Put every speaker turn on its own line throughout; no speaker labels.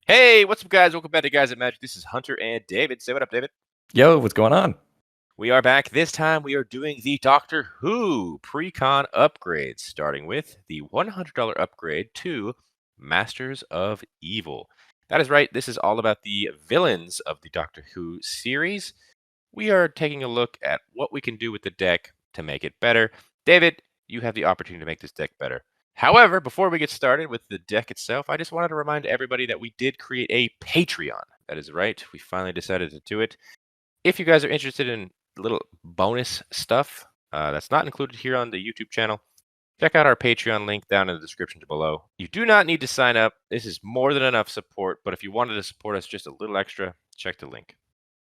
Hey, what's up, guys? Welcome back to Guys at Magic. This is Hunter and David. Say what up, David.
Yo, what's going on?
We are back. This time we are doing the Doctor Who Precon upgrades, starting with the $100 upgrade to Masters of Evil. That is right. This is all about the villains of the Doctor Who series. We are taking a look at what we can do with the deck to make it better. David, you have the opportunity to make this deck better. However, before we get started with the deck itself, I just wanted to remind everybody that we did create a Patreon. That is right. We finally decided to do it. If you guys are interested in little bonus stuff that's not included here on the YouTube channel, check out our Patreon link down in the description below. You do not need to sign up. This is more than enough support, but if you wanted to support us just a little extra, check the link.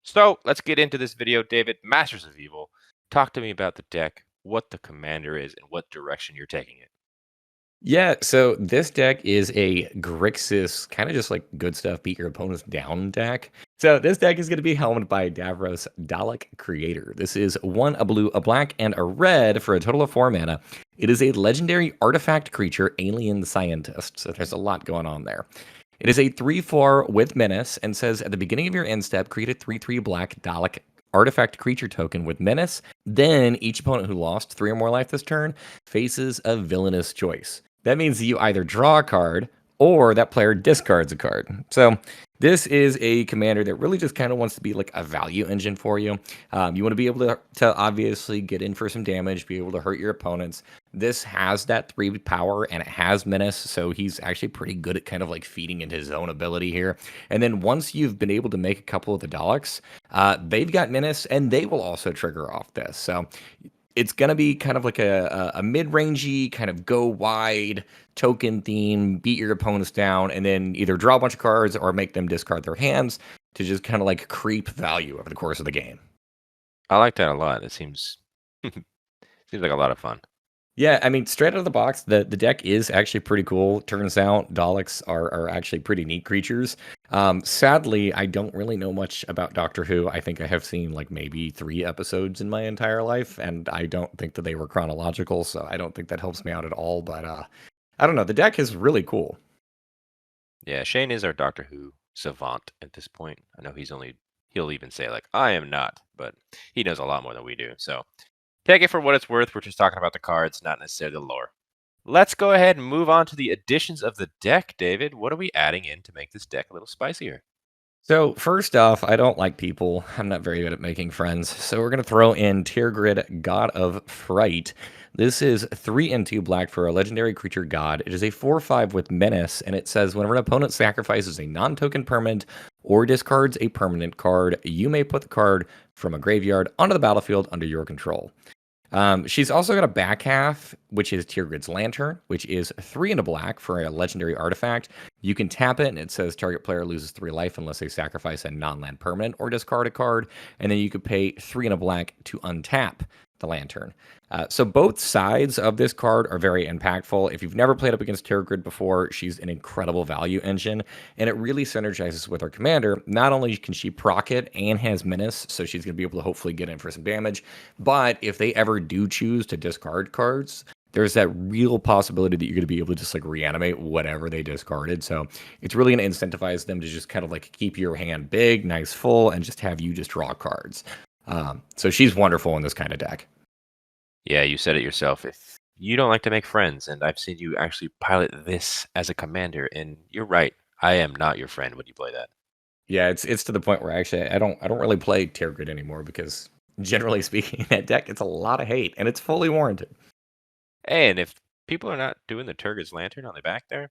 So let's get into this video, David. Masters of Evil. Talk to me about the deck, what the commander is, and what direction you're taking it.
Yeah, so this deck is a Grixis, kind of just like good stuff, beat your opponents down deck. So this deck is going to be helmed by Davros, Dalek Creator. This is a blue, a black, and a red for a total of 4 mana. It is a legendary artifact creature, alien scientist. So there's a lot going on there. It is a 3/4 with menace and says at the beginning of your end step, create a 3/3 black Dalek artifact creature token with menace. Then each opponent who lost 3 or more life this turn faces a villainous choice. That means you either draw a card or that player discards a card. So this is a commander that really just kind of wants to be like a value engine for you. You want to be able to obviously get in for some damage, be able to hurt your opponents. This has that 3 power and it has menace, so he's actually pretty good at kind of like feeding into his own ability here. And then once you've been able to make a couple of the Daleks, they've got menace and they will also trigger off this. So it's going to be kind of like a mid-rangey, kind of go wide token theme, beat your opponents down, and then either draw a bunch of cards or make them discard their hands to just kind of like creep value over the course of the game.
I like that a lot. It seems seems like a lot of fun.
Yeah, I mean, straight out of the box, the deck is actually pretty cool. Turns out Daleks are actually pretty neat creatures. Sadly, I don't really know much about Doctor Who. I think I have seen like maybe 3 episodes in my entire life, and I don't think that they were chronological, so I don't think that helps me out at all. But I don't know. The deck is really cool.
Yeah, Shane is our Doctor Who savant at this point. I know he'll even say like I am not, but he knows a lot more than we do. So take it for what it's worth. We're just talking about the cards, not necessarily the lore. Let's go ahead and move on to the additions of the deck, David. What are we adding in to make this deck a little spicier?
So first off, I don't like people. I'm not very good at making friends. So we're gonna throw in Tier Grid, God of Fright. This is 3 and 2 black for a legendary creature god. It is a 4/5 with menace, and it says whenever an opponent sacrifices a non-token permanent or discards a permanent card, you may put the card from a graveyard onto the battlefield under your control. She's also got a back half, which is Tier Grid's Lantern, which is 3 and a black for a legendary artifact. You can tap it, and it says target player loses 3 life unless they sacrifice a non-land permanent or discard a card. And then you could pay 3 and a black to untap the Lantern. So both sides of this card are very impactful. If you've never played up against Terror Grid before, she's an incredible value engine, and it really synergizes with her commander. Not only can she proc it and has menace, so she's going to be able to hopefully get in for some damage, but if they ever do choose to discard cards, there's that real possibility that you're going to be able to just like reanimate whatever they discarded. So it's really going to incentivize them to just kind of like keep your hand big, nice, full, and just have you just draw cards. So she's wonderful in this kind of deck.
Yeah, you said it yourself. If you don't like to make friends, and I've seen you actually pilot this as a commander, and you're right, I am not your friend when you play that.
Yeah, it's to the point where actually I don't really play Tier Grid anymore because generally speaking, that deck gets a lot of hate and it's fully warranted.
Hey, and if people are not doing the Turgid's Lantern on the back there,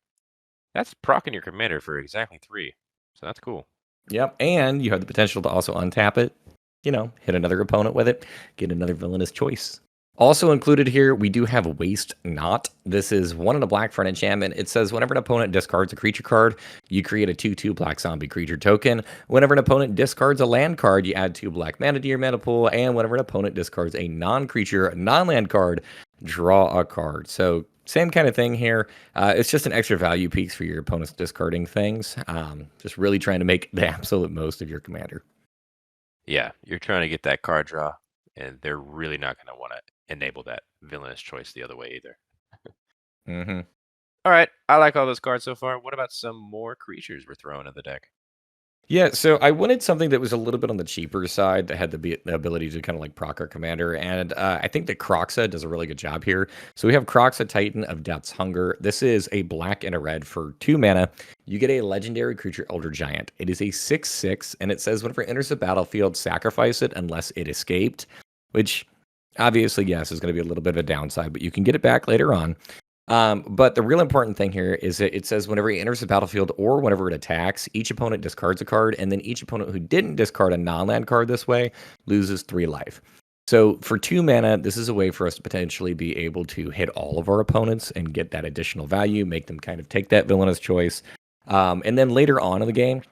that's proccing your commander for exactly 3. So that's cool.
Yep, and you have the potential to also untap it, hit another opponent with it, get another villainous choice. Also included here, we do have Waste Not. This is 1 and a black for an enchantment. It says whenever an opponent discards a creature card, you create a 2/2 black zombie creature token. Whenever an opponent discards a land card, you add 2 black mana to your mana pool. And whenever an opponent discards a non-creature, non-land card, draw a card. So same kind of thing here. It's just an extra value piece for your opponent's discarding things. Just really trying to make the absolute most of your commander.
Yeah, you're trying to get that card draw, and they're really not going to want to enable that villainous choice the other way either.
Mm-hmm.
All right, I like all those cards so far. What about some more creatures we're throwing in the deck?
Yeah, so I wanted something that was a little bit on the cheaper side that had the ability to kind of like proc our commander, and I think that Croxa does a really good job here. So we have Croxa, Titan of Depth's Hunger. This is a black and a red for 2 mana. You get a legendary creature, Elder Giant. It is a 6/6, and it says whenever it enters the battlefield, sacrifice it unless it escaped, which obviously, yes, is going to be a little bit of a downside, but you can get it back later on. But the real important thing here is that it says whenever it enters the battlefield or whenever it attacks, each opponent discards a card, and then each opponent who didn't discard a non-land card this way loses 3 life. So for 2 mana, this is a way for us to potentially be able to hit all of our opponents and get that additional value, make them kind of take that villainous choice. And then later on in the game,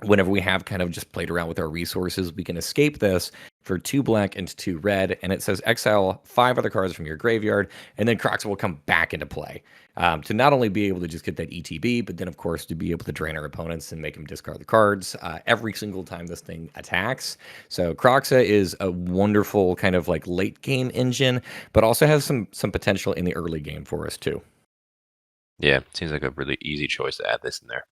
whenever we have kind of just played around with our resources, we can escape this for 2 black and 2 red. And it says exile 5 other cards from your graveyard, and then Crocs will come back into play to not only be able to just get that ETB, but then, of course, to be able to drain our opponents and make them discard the cards every single time this thing attacks. So Croxa is a wonderful kind of like late game engine, but also has some potential in the early game for us too.
Yeah, seems like a really easy choice to add this in there.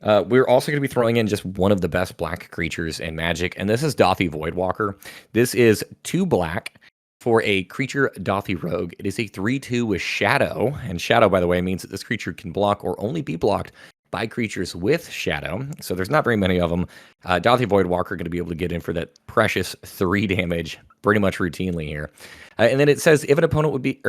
We're also going to be throwing in just one of the best black creatures in Magic, and this is Dothy Voidwalker. This is 2 black for a creature Dothy Rogue. It is a 3/2 with Shadow, and Shadow, by the way, means that this creature can block or only be blocked by creatures with Shadow. So there's not very many of them. Dothy Voidwalker going to be able to get in for that precious 3 damage pretty much routinely here. And then it says if an opponent would be,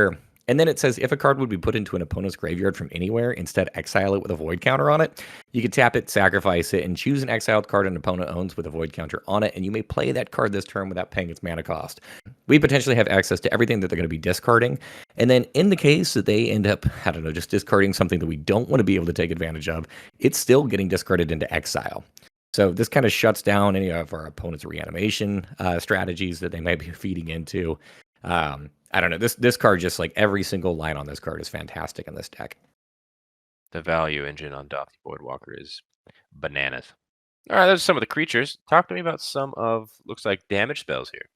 and then it says if a card would be put into an opponent's graveyard from anywhere, instead exile it with a void counter on it. You can tap it, sacrifice it, and choose an exiled card an opponent owns with a void counter on it, and you may play that card this turn without paying its mana cost. We potentially have access to everything that they're going to be discarding. And then in the case that they end up, I don't know, just discarding something that we don't want to be able to take advantage of, it's still getting discarded into exile. So this kind of shuts down any of our opponent's reanimation strategies that they might be feeding into. I don't know. This card, just like every single line on this card, is fantastic in this deck.
The value engine on Dothy Voidwalker is bananas. All right, those are some of the creatures. Talk to me about some of, looks like, damage spells here.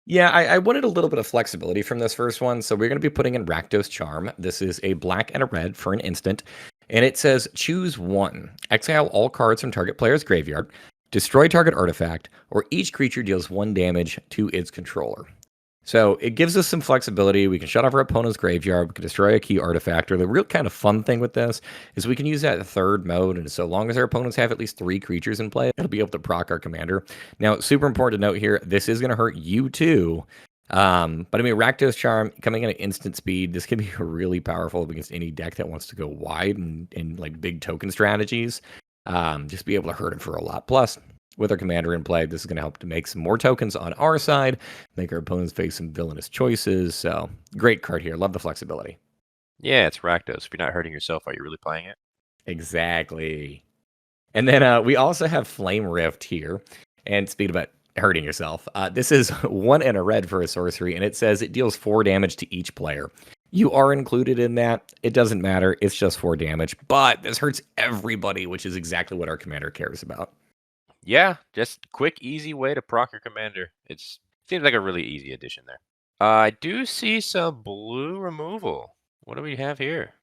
Yeah, I wanted a little bit of flexibility from this first one, so we're going to be putting in Rakdos Charm. This is a black and a red for an instant, and it says choose 1. Exile all cards from target player's graveyard, destroy target artifact, or each creature deals 1 damage to its controller. So it gives us some flexibility. We can shut off our opponent's graveyard. We can destroy a key artifact. Or the real kind of fun thing with this is we can use that 3rd mode. And so long as our opponents have at least 3 creatures in play, it'll be able to proc our commander. Now, super important to note here, this is going to hurt you too. But I mean, Rakdos Charm coming in at instant speed, this can be really powerful against any deck that wants to go wide and like big token strategies. Just be able to hurt it for a lot. Plus, with our commander in play, this is going to help to make some more tokens on our side, make our opponents face some villainous choices. So, great card here. Love the flexibility.
Yeah, it's Rakdos. If you're not hurting yourself, are you really playing it?
Exactly. And then we also have Flame Rift here. And speaking about hurting yourself, this is 1 and a red for a sorcery, and it says it deals 4 damage to each player. You are included in that. It doesn't matter. It's just 4 damage. But this hurts everybody, which is exactly what our commander cares about.
Yeah, just quick, easy way to proc your commander. Seems like a really easy addition there. I do see some blue removal. What do we have here?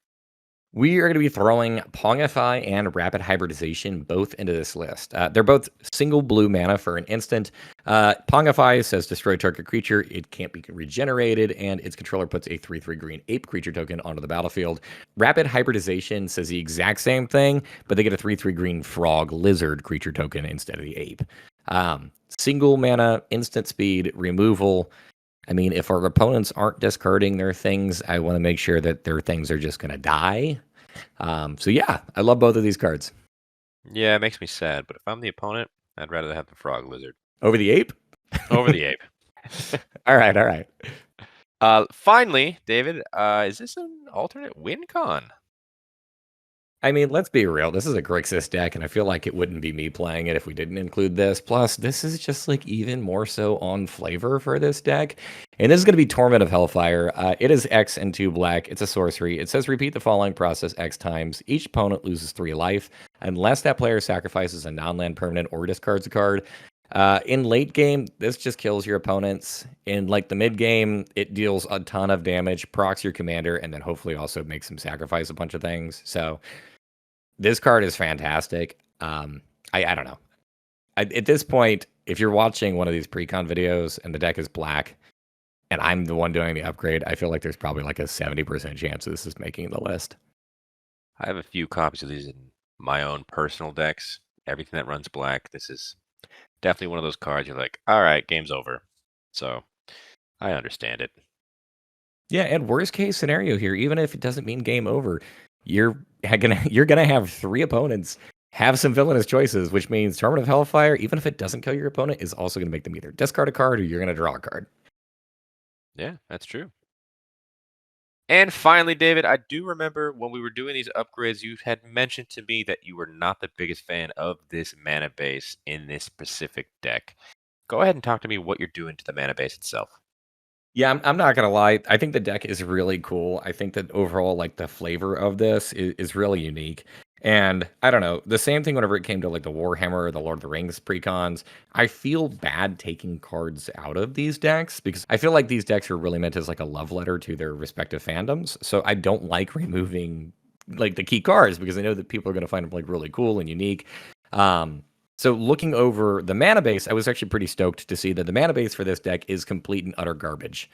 We are going to be throwing Pongify and Rapid Hybridization both into this list. They're both single blue mana for an instant. Pongify says destroy target creature. It can't be regenerated, and its controller puts a 3/3 green ape creature token onto the battlefield. Rapid Hybridization says the exact same thing, but they get a 3/3 green frog lizard creature token instead of the ape. Single mana, instant speed, removal. I mean, if our opponents aren't discarding their things, I want to make sure that their things are just going to die. So yeah, I love both of these cards.
Yeah, it makes me sad, but if I'm the opponent, I'd rather have the frog lizard
Over the ape?
over the ape.
All right, all right.
Finally, David, is this an alternate win con?
I mean, let's be real. This is a Grixis deck, and I feel like it wouldn't be me playing it if we didn't include this. Plus, this is just like even more so on flavor for this deck. And this is going to be Torment of Hellfire. It is X and 2 black. It's a sorcery. It says repeat the following process X times. Each opponent loses 3 life unless that player sacrifices a non-land permanent or discards a card. In late game, this just kills your opponents. In like the mid game, it deals a ton of damage, procs your commander, and then hopefully also makes him sacrifice a bunch of things. So this card is fantastic. I don't know. At this point, if you're watching one of these precon videos and the deck is black, and I'm the one doing the upgrade, I feel like there's probably like a 70% chance this is making the list.
I have a few copies of these in my own personal decks. Everything that runs black. This is definitely one of those cards you're like, all right, game's over. So I understand it.
Yeah, and worst case scenario here, even if it doesn't mean game over, you're gonna have three opponents have some villainous choices, which means Tournament of Hellfire, even if it doesn't kill your opponent, is also gonna make them either discard a card or you're gonna draw a card.
Yeah, that's true. And finally, David, I do remember when we were doing these upgrades, you had mentioned to me that you were not the biggest fan of this mana base in this specific deck. Go ahead and talk to me what you're doing to the mana base itself.
Yeah, I'm not gonna lie. I think the deck is really cool. I think that overall, like the flavor of this is really unique. And I don't know, the same thing whenever it came to like the Warhammer or the Lord of the Rings precons. I feel bad taking cards out of these decks because I feel like these decks are really meant as like a love letter to their respective fandoms. So I don't like removing like the key cards because I know that people are gonna find them like really cool and unique. Um, so looking over the mana base, I was actually pretty stoked to see that the mana base for this deck is complete and utter garbage.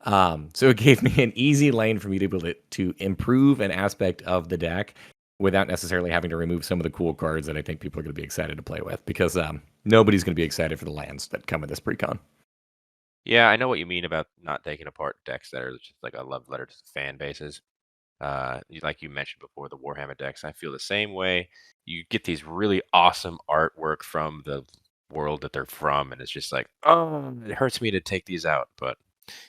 So it gave me an easy lane for me to be able to improve an aspect of the deck without necessarily having to remove some of the cool cards that I think people are going to be excited to play with because nobody's going to be excited for the lands that come with this precon.
Yeah, I know what you mean about not taking apart decks that are just like a love letter to fan bases. Like you mentioned before, the Warhammer decks, I feel the same way. You get these really awesome artwork from the world that they're from, and it's just like, oh, it hurts me to take these out. But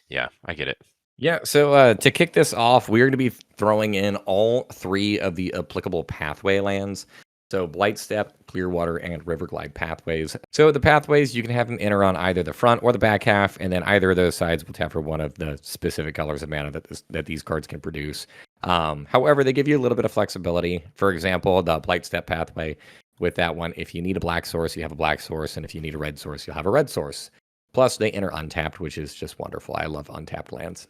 yeah, I get it.
Yeah, so to kick this off, we're going to be throwing in all three of the applicable pathway lands. So Blightstep, Clearwater, and Riverglide pathways. So the pathways, you can have them enter on either the front or the back half, and then either of those sides will tap for one of the specific colors of mana that these cards can produce. However, they give you a little bit of flexibility. For example, the Blightstep pathway, with that one, if you need a black source, you have a black source, and if you need a red source, you'll have a red source. Plus, they enter untapped, which is just wonderful. I love untapped lands.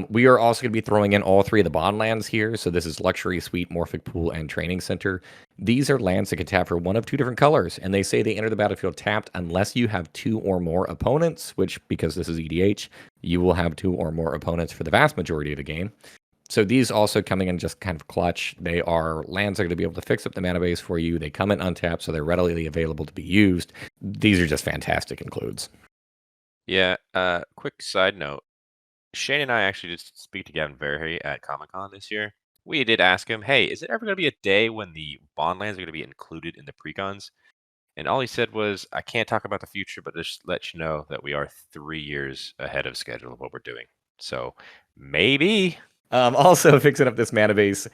We are also going to be throwing in all three of the bond lands here. So this is Luxury Suite, Morphic Pool, and Training Center. These are lands that can tap for one of two different colors, and they say they enter the battlefield tapped unless you have two or more opponents, which, because this is EDH, you will have two or more opponents for the vast majority of the game. So these also coming in just kind of clutch. They are lands that are going to be able to fix up the mana base for you. They come in untapped, so they're readily available to be used. These are just fantastic includes.
Yeah. Quick side note. Shane and I actually just speak to Gavin Verhey at Comic Con this year. We did ask him, hey, is it ever going to be a day when the bond lands are going to be included in the precons? And all he said was, I can't talk about the future, but just let you know that we are 3 years ahead of schedule of what we're doing. So maybe.
Also, fixing up this mana base,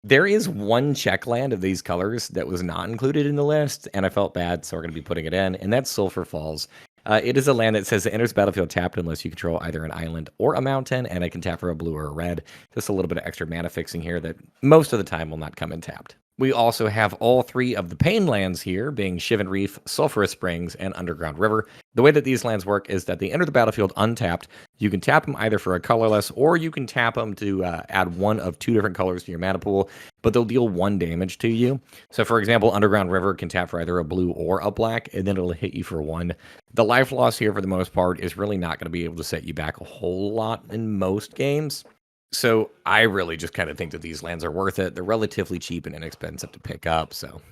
there is one check land of these colors that was not included in the list, and I felt bad, so we're going to be putting it in, and that's Sulphur Falls. It is a land that says it enters battlefield tapped unless you control either an island or a mountain, and it can tap for a blue or a red. Just a little bit of extra mana fixing here that most of the time will not come in tapped. We also have all three of the Pain lands here, being Shivan Reef, Sulphurous Springs, and Underground River. The way that these lands work is that they enter the battlefield untapped. You can tap them either for a colorless, or you can tap them to add one of two different colors to your mana pool, but they'll deal one damage to you. So, for example, Underground River can tap for either a blue or a black, and then it'll hit you for one. The life loss here, for the most part, is really not going to be able to set you back a whole lot in most games. So I really just kind of think that these lands are worth it. They're relatively cheap and inexpensive to pick up. So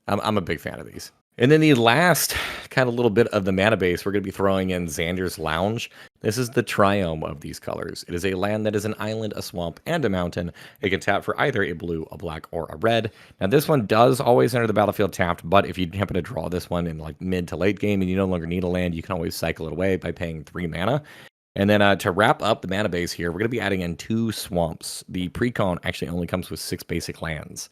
I'm a big fan of these. And then the last kind of little bit of the mana base, we're going to be throwing in Xander's Lounge. This is the triome of these colors. It is a land that is an island, a swamp, and a mountain. It can tap for either a blue, a black, or a red. Now, this one does always enter the battlefield tapped, but if you happen to draw this one in like mid to late game and you no longer need a land, you can always cycle it away by paying 3 mana. And then to wrap up the mana base here, we're going to be adding in 2 swamps. The precon actually only comes with 6 basic lands.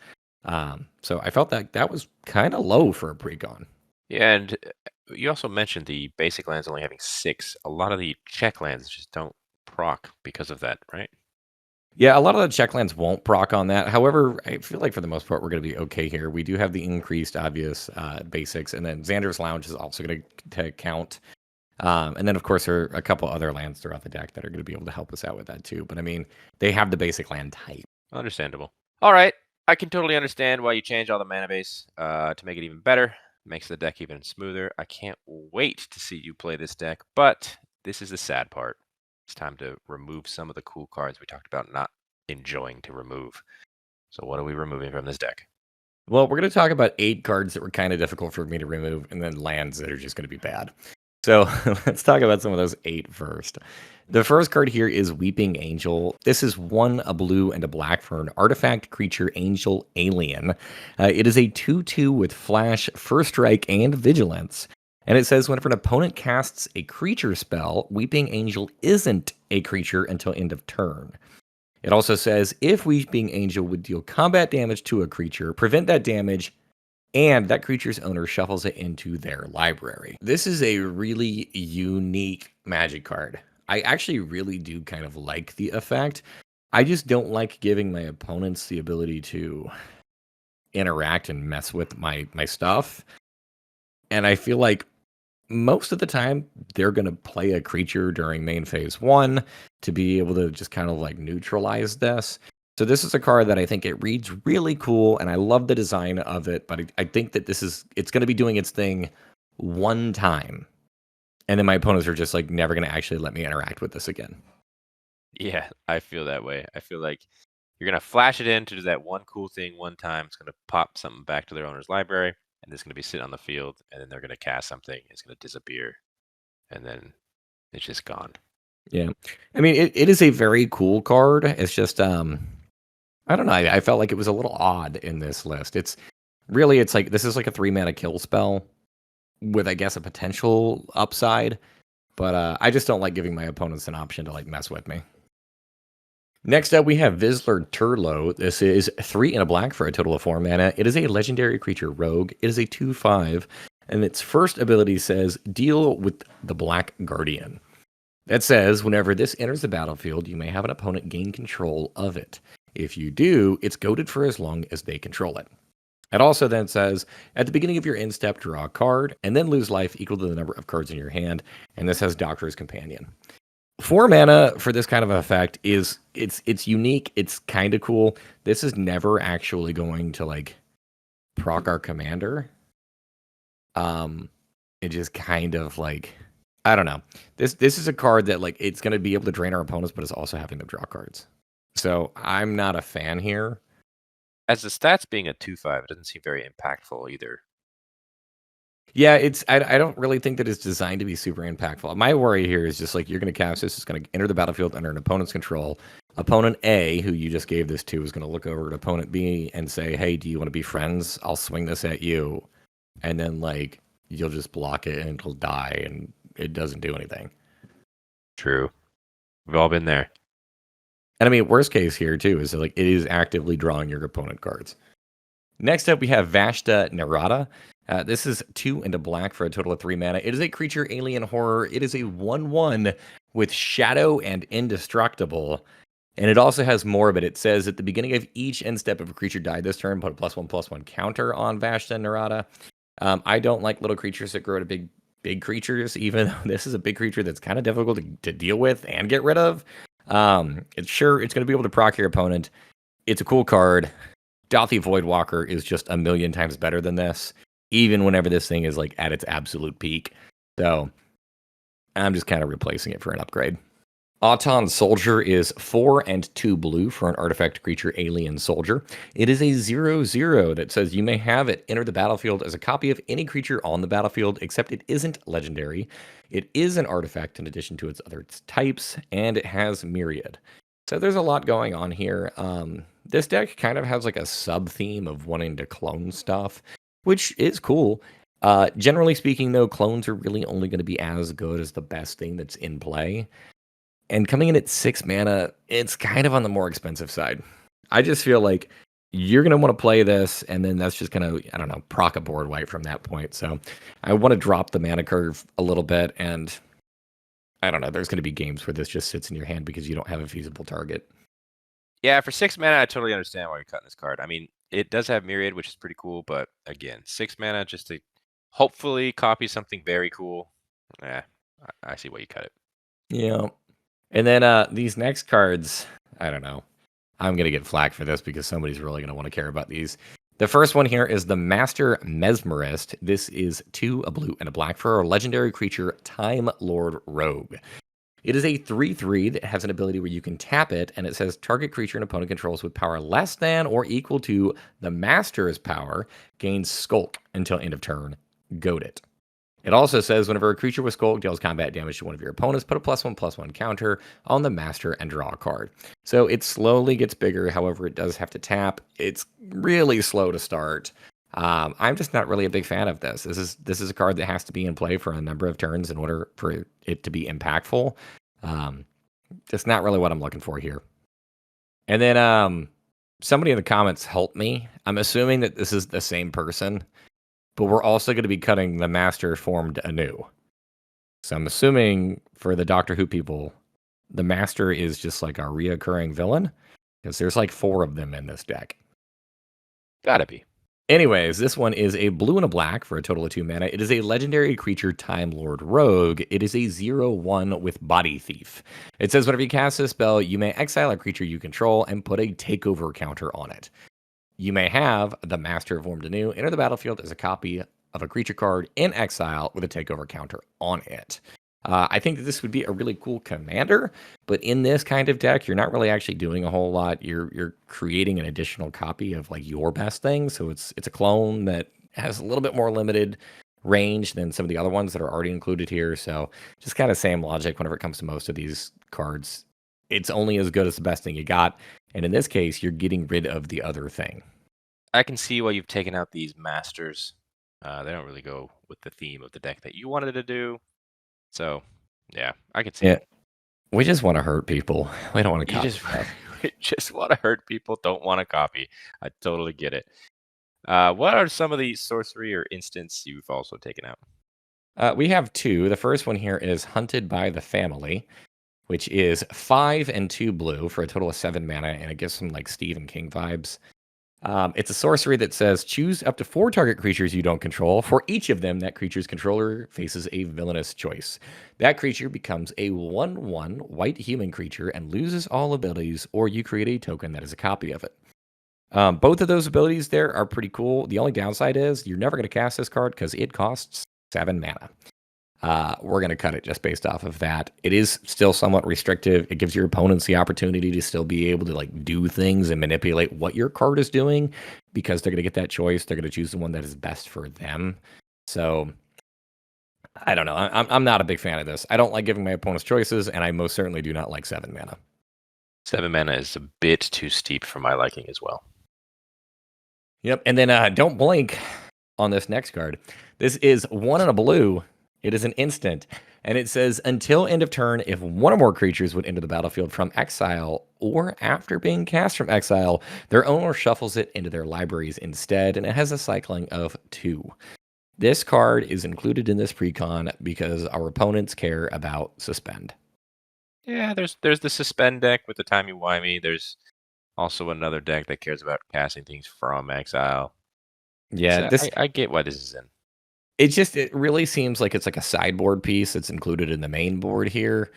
So I felt that that was kind of low for a precon.
Yeah, and you also mentioned the basic lands only having 6. A lot of the check lands just don't proc because of that, right?
Yeah, a lot of the checklands won't proc on that. However, I feel like for the most part, we're going to be okay here. We do have the increased obvious basics, and then Xander's Lounge is also going to count. And then, of course, there are a couple other lands throughout the deck that are going to be able to help us out with that too. But I mean, they have the basic land type.
Understandable. All right. I can totally understand why you changed all the mana base to make it even better. Makes the deck even smoother. I can't wait to see you play this deck, but this is the sad part. It's time to remove some of the cool cards we talked about not enjoying to remove. So what are we removing from this deck?
Well, we're going to talk about 8 cards that were kind of difficult for me to remove, and then lands that are just going to be bad. So let's talk about some of those 8 first. The first card here is Weeping Angel. This is 1, a blue, and a black for an artifact creature angel alien. It is a 2/2 with flash, first strike, and vigilance. And it says whenever an opponent casts a creature spell, Weeping Angel isn't a creature until end of turn. It also says if Weeping Angel would deal combat damage to a creature, prevent that damage, and that creature's owner shuffles it into their library. This is a really unique magic card. I actually really do kind of like the effect. I just don't like giving my opponents the ability to interact and mess with my stuff. And I feel like most of the time they're going to play a creature during main phase 1 to be able to just kind of like neutralize this. So this is a card that I think it reads really cool, and I love the design of it, but I think that it's going to be doing its thing one time, and then my opponents are just like never going to actually let me interact with this again.
Yeah, I feel that way. I feel like you're going to flash it in to do that one cool thing one time. It's going to pop something back to their owner's library, and it's going to be sitting on the field, and then they're going to cast something. It's going to disappear, and then it's just gone.
Yeah, I mean it is a very cool card. It's just I don't know. I felt like it was a little odd in this list. It's like this is like a 3-mana kill spell with I guess a potential upside, but I just don't like giving my opponents an option to like mess with me. Next up, we have Vizsla Turlo. This is 3 and a black for a total of 4 mana. It is a legendary creature rogue. It is a 2/5, and its first ability says deal with the Black Guardian. That says whenever this enters the battlefield, you may have an opponent gain control of it. If you do, it's goaded for as long as they control it. It also then says at the beginning of your end step, draw a card, and then lose life equal to the number of cards in your hand. And this has Doctor's Companion. 4 mana for this kind of effect is it's unique. It's kind of cool. This is never actually going to like proc our commander. It just kind of like I don't know. This is a card that like it's going to be able to drain our opponents, but it's also having them draw cards. So I'm not a fan here.
As the stats being a 2/5, it doesn't seem very impactful either.
Yeah, I don't really think that it's designed to be super impactful. My worry here is just like you're going to cast this, it's going to enter the battlefield under an opponent's control. Opponent A, who you just gave this to, is going to look over at opponent B and say, "Hey, do you want to be friends? I'll swing this at you," and then like you'll just block it and it'll die and it doesn't do anything.
True. We've all been there.
And I mean, worst case here too is that, like it is actively drawing your opponent cards. Next up, we have Vashta Nerada. This is 2 and a black for a total of 3 mana. It is a creature alien horror. It is a 1/1 with shadow and indestructible. And it also has more, but it says at the beginning of each end step of a creature died this turn, put a +1/+1 counter on Vashta Nerada. I don't like little creatures that grow to big creatures, even though this is a big creature that's kind of difficult to deal with and get rid of. It's going to be able to proc your opponent. It's a cool card. Dauthi Voidwalker is just a million times better than this, even whenever this thing is like at its absolute peak. So I'm just kind of replacing it for an upgrade. Auton Soldier is 4 and 2 blue for an artifact creature alien soldier. It is a 0/0 that says you may have it enter the battlefield as a copy of any creature on the battlefield, except it isn't legendary. It is an artifact in addition to its other types, and it has Myriad. So there's a lot going on here. This deck kind of has like a sub theme of wanting to clone stuff, which is cool. Generally speaking, though, clones are really only going to be as good as the best thing that's in play. And coming in at 6 mana, it's kind of on the more expensive side. I just feel like you're going to want to play this, and then that's just going to, I don't know, proc a board wipe from that point. So I want to drop the mana curve a little bit, and I don't know, there's going to be games where this just sits in your hand because you don't have a feasible target.
Yeah, for 6 mana, I totally understand why you're cutting this card. I mean, it does have Myriad, which is pretty cool, but again, 6 mana just to hopefully copy something very cool. Yeah, I see why you cut it.
Yeah. And then these next cards, I don't know. I'm going to get flack for this because somebody's really going to want to care about these. The first one here is the Master Mesmerist. This is 2, a blue, and a black for a legendary creature, Time Lord Rogue. It is a 3/3 that has an ability where you can tap it, and it says target creature an opponent controls with power less than or equal to the Master's power gains Skulk until end of turn. Goad it. It also says whenever a creature with Skulk deals combat damage to one of your opponents, put a +1/+1 counter on the Master and draw a card. So it slowly gets bigger. However, it does have to tap. It's really slow to start. I'm just not really a big fan of this. This is a card that has to be in play for a number of turns in order for it to be impactful. Um, just not really what I'm looking for here. And then somebody in the comments helped me. I'm assuming that this is the same person, but we're also going to be cutting the Master formed anew. So I'm assuming for the Doctor Who people, the Master is just like a reoccurring villain because there's like 4 of them in this deck.
Gotta be.
Anyways, this one is a blue and a black for a total of 2 mana. It is a legendary creature, Time Lord Rogue. It is a 0/1 with Body Thief. It says whenever you cast this spell, you may exile a creature you control and put a takeover counter on it. You may have the Master formed anew enter the battlefield as a copy of a creature card in exile with a takeover counter on it. I think that this would be a really cool commander, but in this kind of deck, you're not really actually doing a whole lot. You're creating an additional copy of like your best thing, so it's a clone that has a little bit more limited range than some of the other ones that are already included here. So just kind of same logic whenever it comes to most of these cards. It's only as good as the best thing you got, and in this case, you're getting rid of the other thing.
I can see why you've taken out these masters. They don't really go with the theme of the deck that you wanted to do. So, yeah, I can see
Yeah,
it.
we just want to hurt people. We don't want to
You
copy
just
stuff.
you just want to hurt people, don't want to copy. I totally get it. What are some of the sorcery or instants you've also taken out?
We have 2. The first one here is Hunted by the Family, which is 5 and 2 blue for a total of 7 mana, and it gives some like Stephen King vibes. It's a sorcery that says choose up to 4 target creatures you don't control. For each of them, that creature's controller faces a villainous choice. That creature becomes a 1/1 white human creature and loses all abilities, or you create a token that is a copy of it. Both of those abilities there are pretty cool. The only downside is you're never going to cast this card because it costs 7 mana. We're going to cut it just based off of that. It is still somewhat restrictive. It gives your opponents the opportunity to still be able to like do things and manipulate what your card is doing because they're going to get that choice. They're going to choose the one that is best for them. So I don't know. I'm not a big fan of this. I don't like giving my opponents choices, and I most certainly do not like 7 mana.
7 mana is a bit too steep for my liking as well.
Yep. And then don't blink on this next card. This is 1 and a blue. It is an instant, and it says until end of turn, if one or more creatures would enter the battlefield from exile or after being cast from exile, their owner shuffles it into their libraries instead, and it has a cycling of 2. This card is included in this precon because our opponents care about suspend.
Yeah, there's the suspend deck with the timey wimey. There's also another deck that cares about casting things from exile.
Yeah,
So
this
I get why this is in.
it really seems like it's like a sideboard piece that's included in the main board here.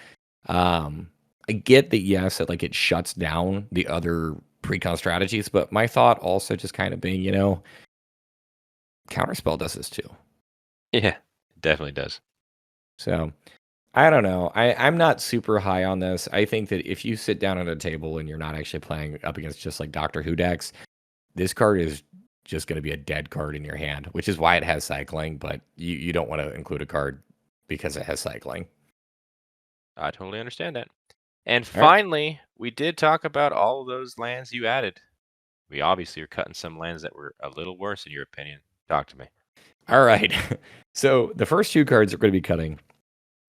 I get that yes, that like it shuts down the other precon strategies, but my thought also just kind of being, counterspell does this too.
Yeah, it definitely does.
So I don't know. I'm not super high on this. I think that if you sit down at a table and you're not actually playing up against just like Doctor Who decks, this card is just going to be a dead card in your hand, which is why it has cycling, but you don't want to include a card because it has cycling.
I totally understand that. And
All right.
finally, we did talk about all of those lands you added. We obviously are cutting some lands that were a little worse in your opinion. Talk to me.
All right. So the first 2 cards we're going to be cutting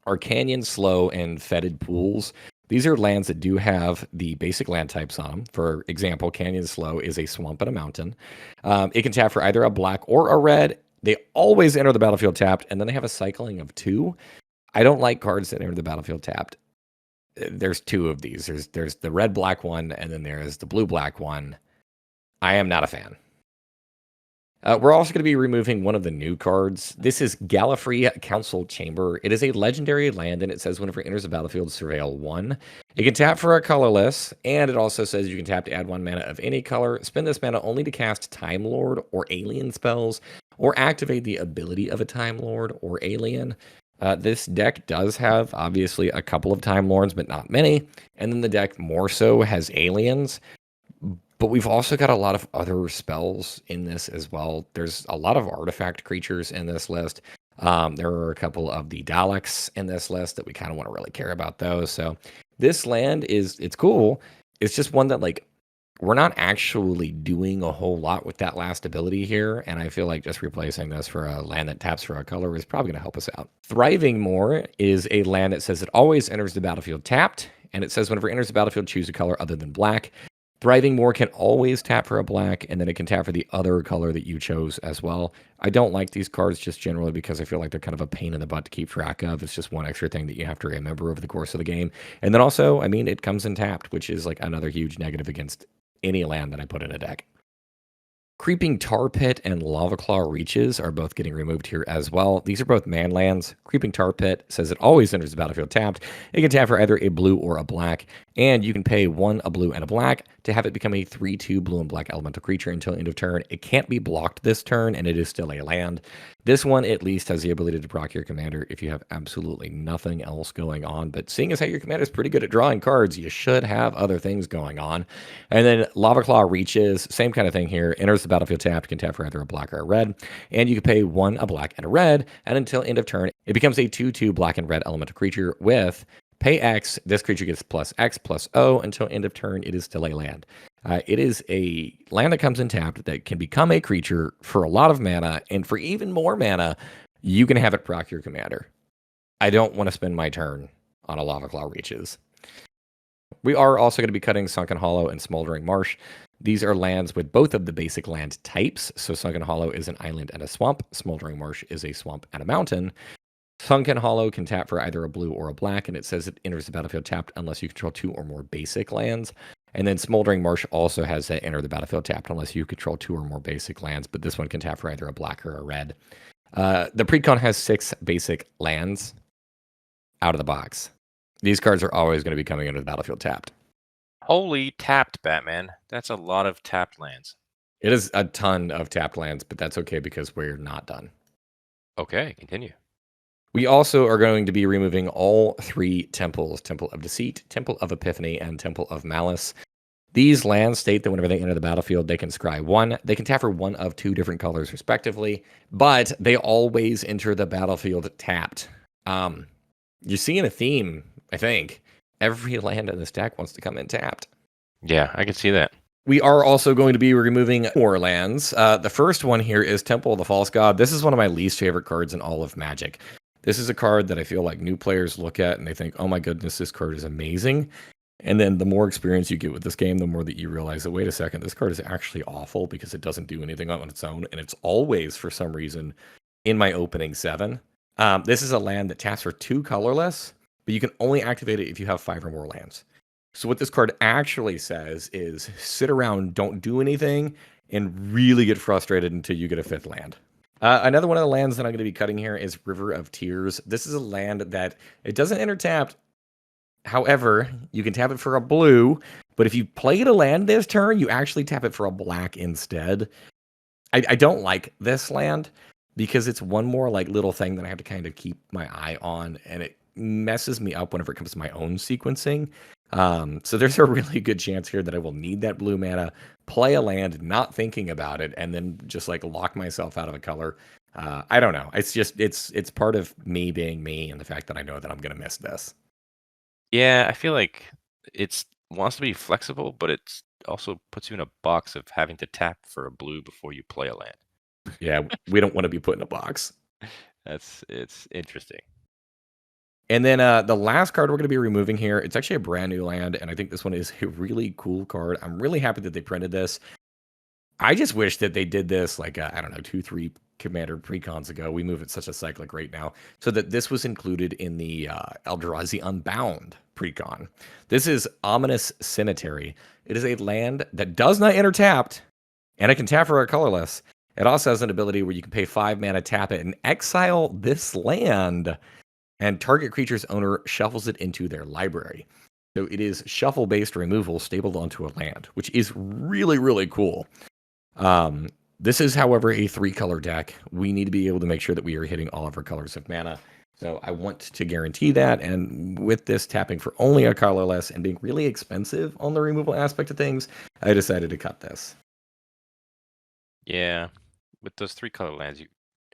are Canyon Slow and Fetid Pools. These are lands that do have the basic land types on them. For example, Canyon Slow is a swamp and a mountain. It can tap for either a black or a red. They always enter the battlefield tapped, and then they have a cycling of 2. I don't like cards that enter the battlefield tapped. There's two of these. There's the red black one, and then there's the blue black one. I am not a fan. We're also going to be removing one of the new cards. This is Gallifrey Council Chamber. It is a legendary land, and it says whenever it enters the battlefield, surveil 1. It can tap for a colorless, and it also says you can tap to add 1 mana of any color. Spend this mana only to cast Time Lord or alien spells, or activate the ability of a Time Lord or alien. This deck does have, obviously, a couple of Time Lords, but not many. And then the deck more so has aliens. But we've also got a lot of other spells in this as well. There's a lot of artifact creatures in this list. There are a couple of the Daleks in this list that we kind of want to really care about those. So this land it's cool. It's just one that like we're not actually doing a whole lot with that last ability here. And I feel like just replacing this for a land that taps for a color is probably going to help us out. Thriving More is a land that says it always enters the battlefield tapped. And it says whenever it enters the battlefield, choose a color other than black. Thriving More can always tap for a black, and then it can tap for the other color that you chose as well. I don't like these cards just generally because I feel like they're kind of a pain in the butt to keep track of. It's just one extra thing that you have to remember over the course of the game. And then also, I mean, it comes in tapped, which is like another huge negative against any land that I put in a deck. Creeping Tar Pit and Lava Claw Reaches are both getting removed here as well. These are both man lands. Creeping Tar Pit says it always enters the battlefield tapped. It can tap for either a blue or a black, and you can pay 1 a blue and a black to have it become a 3/2 blue and black elemental creature until end of turn. It can't be blocked this turn, and it is still a land. This one at least has the ability to proc your commander if you have absolutely nothing else going on. But seeing as how your commander is pretty good at drawing cards, you should have other things going on. And then Lava Claw Reaches, same kind of thing here. Enters the battlefield tapped, can tap for either a black or a red. And you can pay 1 a black and a red. And until end of turn, it becomes a 2/2 black and red elemental creature with pay X. This creature gets plus X plus O until end of turn. It is still a land. It is a land that comes in tapped that can become a creature for a lot of mana, and for even more mana, you can have it proc your commander. I don't want to spend my turn on a Lava Claw Reaches. We are also going to be cutting Sunken Hollow and Smoldering Marsh. These are lands with both of the basic land types. So Sunken Hollow is an island and a swamp. Smoldering Marsh is a swamp and a mountain. Sunken Hollow can tap for either a blue or a black, and it says it enters the battlefield tapped unless you control 2 or more basic lands. And then Smoldering Marsh also has that enter the battlefield tapped unless you control 2 or more basic lands, but this one can tap for either a black or a red. The Precon has 6 basic lands out of the box. These cards are always going to be coming into the battlefield tapped.
Holy tapped, Batman. That's a lot of tapped lands.
It is a ton of tapped lands, but that's okay because we're not done.
Okay, continue.
We also are going to be removing all 3 temples, Temple of Deceit, Temple of Epiphany, and Temple of Malice. These lands state that whenever they enter the battlefield, they can scry 1. They can tap for 1 of 2 different colors, respectively, but they always enter the battlefield tapped. You're seeing a theme, I think. Every land in this deck wants to come in tapped.
Yeah, I can see that.
We are also going to be removing more lands. The first one here is Temple of the False God. This is one of my least favorite cards in all of Magic. This is a card that I feel like new players look at and they think, oh my goodness, this card is amazing. And then the more experience you get with this game, the more that you realize that, wait a second, this card is actually awful because it doesn't do anything on its own. And it's always, for some reason, in my opening 7. This is a land that taps for 2 colorless, but you can only activate it if you have 5 or more lands. So what this card actually says is sit around, don't do anything, and really get frustrated until you get a 5th land. Another one of the lands that I'm going to be cutting here is River of Tears. This is a land that it doesn't enter tapped. However, you can tap it for a blue, but if you played a land this turn, you actually tap it for a black instead. I don't like this land because it's one more like little thing that I have to kind of keep my eye on, and it messes me up whenever it comes to my own sequencing. So there's a really good chance here that I will need that blue mana, play a land, not thinking about it, and then just like lock myself out of a color. I don't know. It's just it's part of me being me and the fact that I know that I'm gonna miss this.
Yeah, I feel like it's wants to be flexible, but it's also puts you in a box of having to tap for a blue before you play a land.
Yeah, we don't want to be put in a box.
It's interesting.
And then the last card we're going to be removing here, it's actually a brand new land, and I think this one is a really cool card. I'm really happy that they printed this. I just wish that they did this like, I don't know, 2-3 Commander Precons ago. We move at such a cyclic rate now, so that this was included in the Eldrazi Unbound Precon. This is Ominous Cemetery. It is a land that does not enter tapped, and it can tap for a colorless. It also has an ability where you can pay 5 mana, tap it, and exile this land, and target creature's owner shuffles it into their library. So it is shuffle-based removal stapled onto a land, which is really, really cool. This is, however, a 3-color deck. We need to be able to make sure that we are hitting all of our colors of mana. So I want to guarantee that, and with this tapping for only a colorless and being really expensive on the removal aspect of things, I decided to cut this.
Yeah, with those 3-color lands,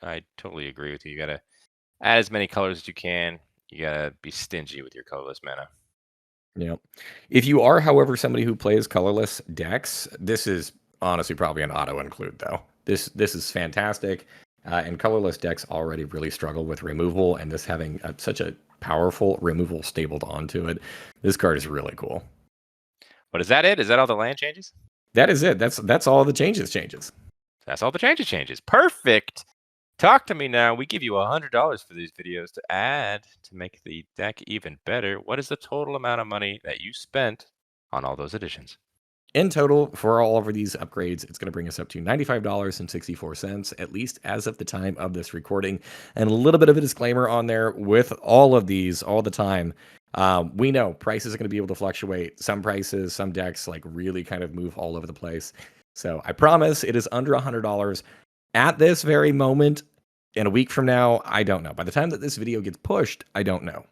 I totally agree with you. You gotta add as many colors as you can. You gotta be stingy with your colorless mana.
Yeah. If you are, however, somebody who plays colorless decks, this is honestly probably an auto include though. This is fantastic, and colorless decks already really struggle with removal, and this having such a powerful removal stapled onto it, this card is really cool.
But is that it? Is that all the land changes?
That is it. That's all the changes.
That's all the changes. Perfect. Talk to me now. We give you $100 for these videos to add to make the deck even better. What is the total amount of money that you spent on all those additions?
In total, for all of these upgrades, it's going to bring us up to $95.64, at least as of the time of this recording. And a little bit of a disclaimer on there with all of these, all the time. We know prices are going to be able to fluctuate. Some prices, some decks like really kind of move all over the place. So I promise it is under $100 at this very moment. In a week from now, I don't know. By the time that this video gets pushed, I don't know.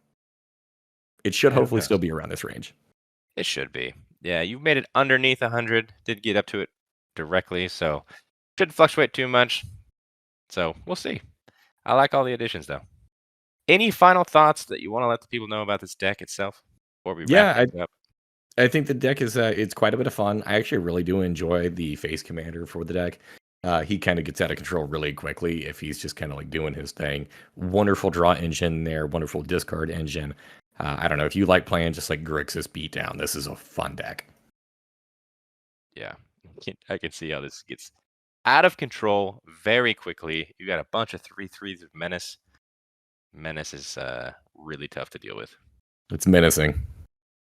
It should
Yeah, who
hopefully still
knows?
be around this range.
It should be. Yeah, you made it underneath 100. Did get up to it directly, so shouldn't fluctuate too much. So we'll see. I like all the additions though. Any final thoughts that you want to let the people know about this deck itself before we wrap
Yeah,
things up?
I think the deck is it's quite a bit of fun. I actually really do enjoy the face commander for the deck. He kind of gets out of control really quickly if he's just kind of like doing his thing. Wonderful draw engine there, wonderful discard engine. I don't know if you like playing just like Grixis beatdown. This is a fun deck.
Yeah, I can see how this gets out of control very quickly. You got a bunch of 3/3s of Menace. Menace is really tough to deal with.
It's menacing.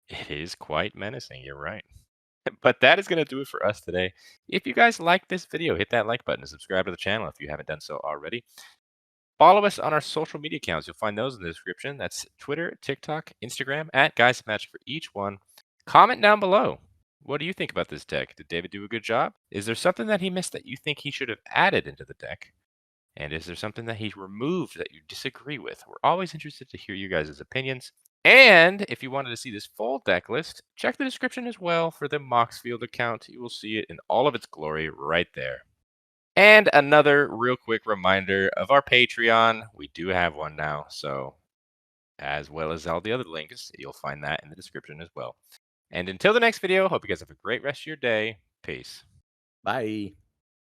It is quite menacing, you're right. But that is going to do it for us today. If you guys like this video, hit that like button and subscribe to the channel if you haven't done so already. Follow us on our social media accounts. You'll find those in the description. That's Twitter, TikTok, Instagram, at Guys of Magic for each one. Comment down below. What do you think about this deck? Did David do a good job? Is there something that he missed that you think he should have added into the deck? And is there something that he removed that you disagree with? We're always interested to hear you guys' opinions. And if you wanted to see this full deck list, check the description as well for the Moxfield account. You will see it in all of its glory right there. And another real quick reminder of our Patreon. We do have one now, so as well as all the other links, you'll find that in the description as well. And until the next video, hope you guys have a great rest of your day. Peace.
Bye.